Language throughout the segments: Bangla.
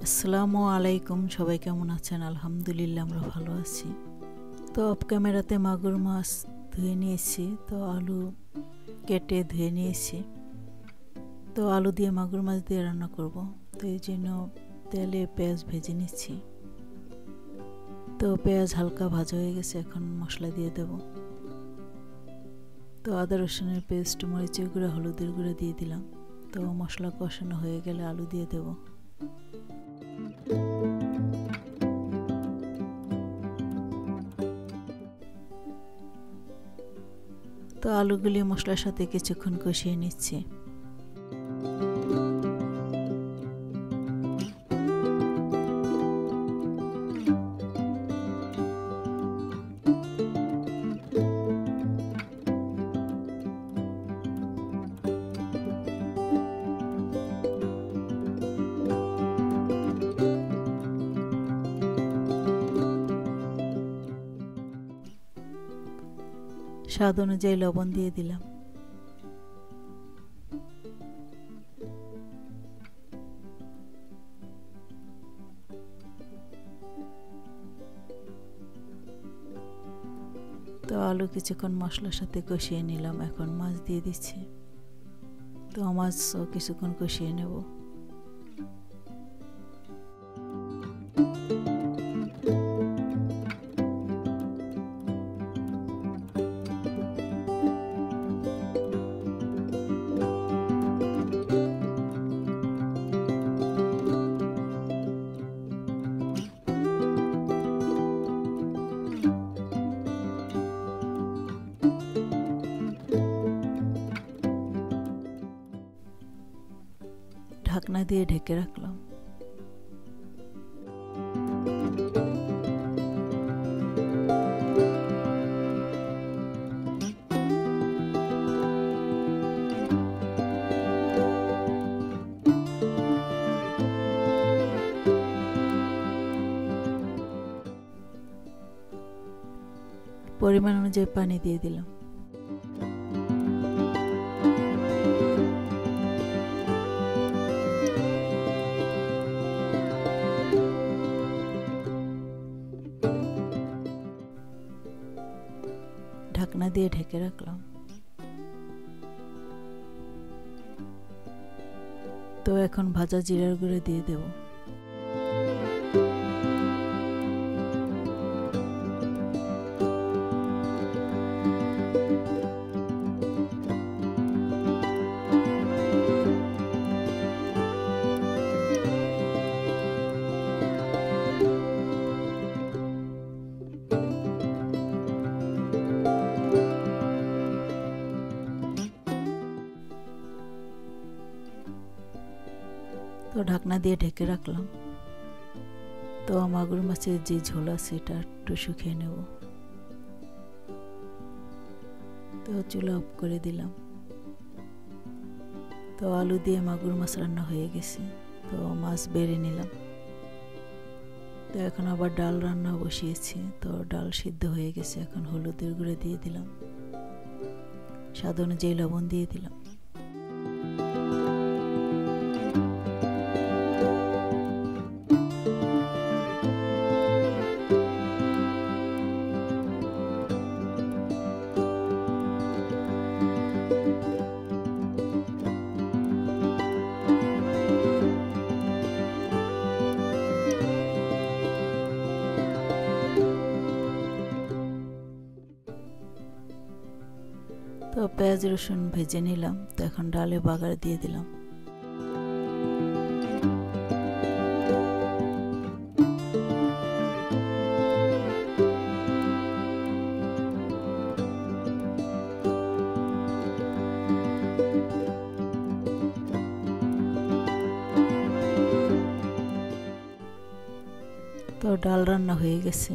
আসসালামু আলাইকুম। সবাই কেমন আছেন? আলহামদুলিল্লাহ আমরা ভালো আছি। তো অফ ক্যামেরাতে মাগুর মাছ ধুয়ে নিয়েছি, তো আলু কেটে ধুয়ে নিয়েছি। তো আলু দিয়ে মাগুর মাছ দিয়ে রান্না করব, তো এই জন্য তেলে পেঁয়াজ ভেজে নিচ্ছি। তো পেঁয়াজ হালকা ভাজা হয়ে গেছে, এখন মশলা দিয়ে দেব। তো আদা রসুনের পেস্ট, মরিচের গুঁড়া, হলুদের গুঁড়া দিয়ে দিলাম। তো মশলা কষানো হয়ে গেলে আলু দিয়ে দেব। তো আলুগুলি মশলার সাথে কিছুক্ষণ কষিয়ে নিচ্ছি। স্বাদ অনুযায়ী লবণ দিয়ে দিলাম। তো আলু কিছুক্ষণ মশলার সাথে কষিয়ে নিলাম, এখন মাছ দিয়ে দিচ্ছি। তো মাছও কিছুক্ষণ কষিয়ে নেব। ঢাকনা দিয়ে ঢেকে রাখলাম। পরিমাণ অনুযায়ী পানি দিয়ে দিলাম। ঢাকনা দিয়ে ঢেকে রাখলাম। তো এখন ভাজা জিরার গুঁড়ো দিয়ে দেব। তো ঢাকনা দিয়ে ঢেকে রাখলাম। তো মাগুর মাছের যে ঝোল আছে এটা একটু শুকিয়ে নেব। তো চুলা অফ করে দিলাম। তো আলু দিয়ে মাগুর মাছ রান্না হয়ে গেছে। তো মাছ বেড়ে নিলাম। তো এখন আবার ডাল রান্না বসিয়েছি। তো ডাল সিদ্ধ হয়ে গেছে, এখন হলুদের গুঁড়ো দিয়ে দিলাম, স্বাদ অনুযায়ী লবণ দিয়ে দিলাম। তো পেঁয়াজ রসুন ভেজে নিলাম। তো এখন ডালে বাগার দিয়ে দিলাম। তো ডাল রান্না হয়ে গেছে।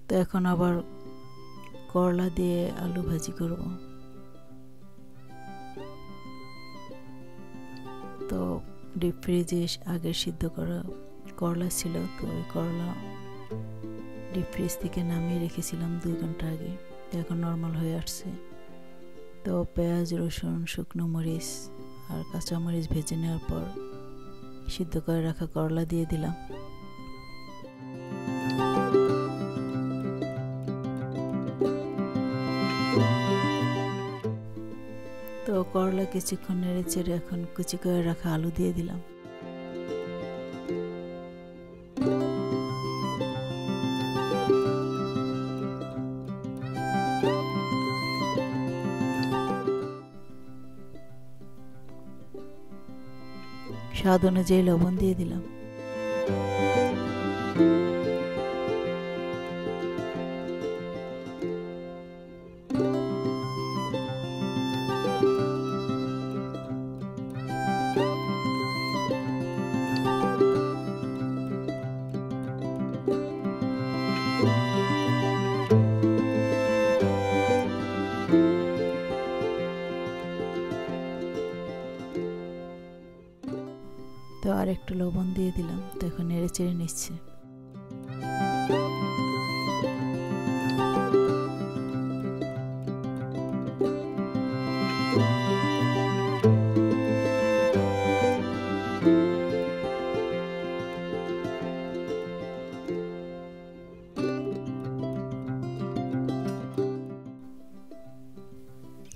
তো এখন আবার করলা দিয়ে আলু ভাজি করব। তো ডিপ ফ্রিজে আগে সিদ্ধ করা করলা ছিল, তো ওই করলা ডিপ ফ্রিজ থেকে নামিয়ে রেখেছিলাম 2 ঘন্টা আগে। তো এখন নর্মাল হয়ে আসছে। তো পেঁয়াজ, রসুন, শুকনো মরিচ আর কাঁচামরিচ ভেজে নেওয়ার পর সিদ্ধ করে রাখা করলা দিয়ে দিলাম। তো করলা কিছুক্ষণ নেড়ে চেড়ে এখন কুচি করে রাখা আলু দিয়ে দিলাম। স্বাদ অনুযায়ী লবণ দিয়ে দিলাম। তো আর একটু লবণ দিয়ে দিলাম। তো এখন নেড়ে চেড়ে নিচ্ছে।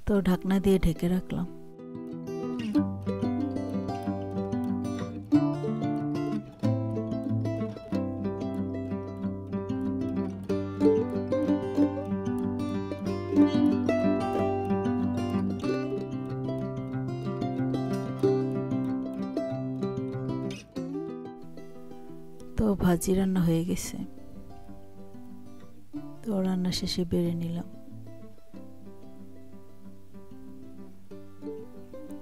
তো ঢাকনা দিয়ে ঢেকে রাখলাম। তো ভাজি রান্না হয়ে গেছে। তো রান্না শেষে বেড়ে নিলাম।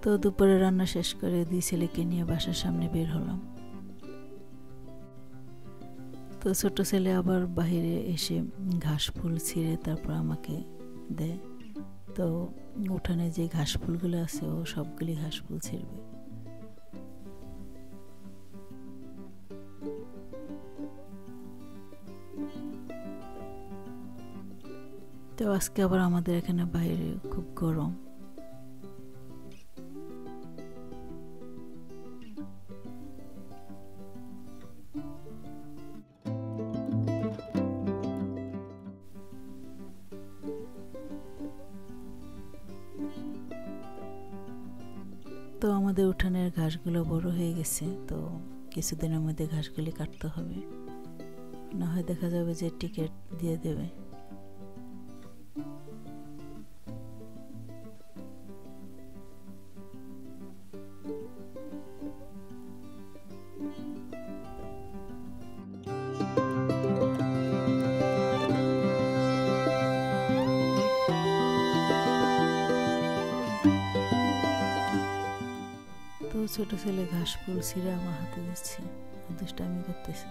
তো দুপুরে রান্না শেষ করে 2 ছেলেকে নিয়ে বাসার সামনে বের হলাম। তো ছোট ছেলে আবার বাইরে এসে ঘাস ফুল ছিঁড়ে তারপর আমাকে দেয়। তো উঠানে যে ঘাস ফুলগুলো আছে ও সবগুলি ঘাস ফুল ছিঁড়বে। তো আজকে আবার আমাদের এখানে বাইরে খুব গরম। তো আমাদের উঠানের ঘাসগুলো বড় হয়ে গেছে। তো কিছুদিনের মধ্যে ঘাসগুলি কাটতে হবে, না হয় দেখা যাবে যে টিকিট দিয়ে দেবে। তো ছোট ছেলে ঘাস ফুল ছিঁড়ে আমার হাতে দিচ্ছে, দুষ্টামি করতেছে।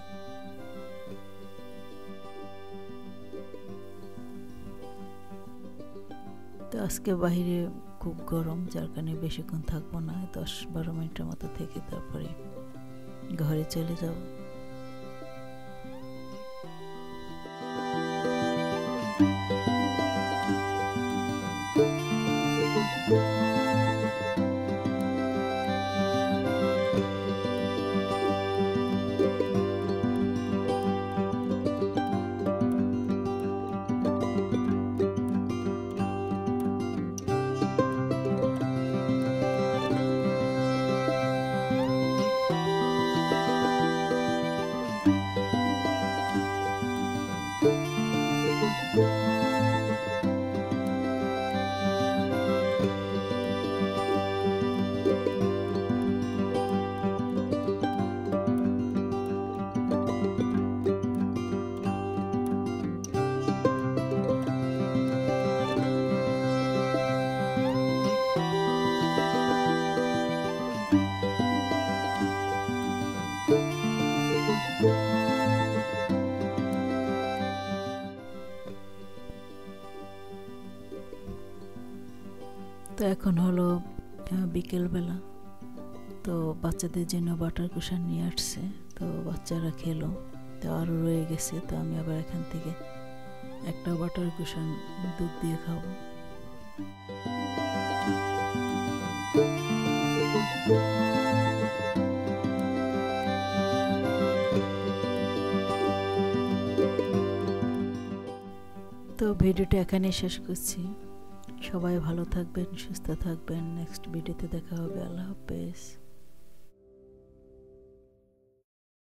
তো আজকে বাইরে খুব গরম, যার কারণে বেশিক্ষণ থাকবো না, 10-12 মিনিটের মতো থেকে তারপরে ঘরে চলে যাব। তো এখন হলো বিকেলবেলা। তো বাচ্চাদের জন্য বাটার কুশান নিয়ে আসছে, তো বাচ্চারা খেলো। তো আরও রয়ে গেছে, তো আমি আবার এখান থেকে একটা বাটার কুশান দুধ দিয়ে খাবো। তো ভিডিওটা এখানেই শেষ করছি। সবাই ভালো থাকবেন, সুস্থ থাকবেন। নেক্সট ভিডিওতে দেখা হবে। আল্লাহ হাফেজ।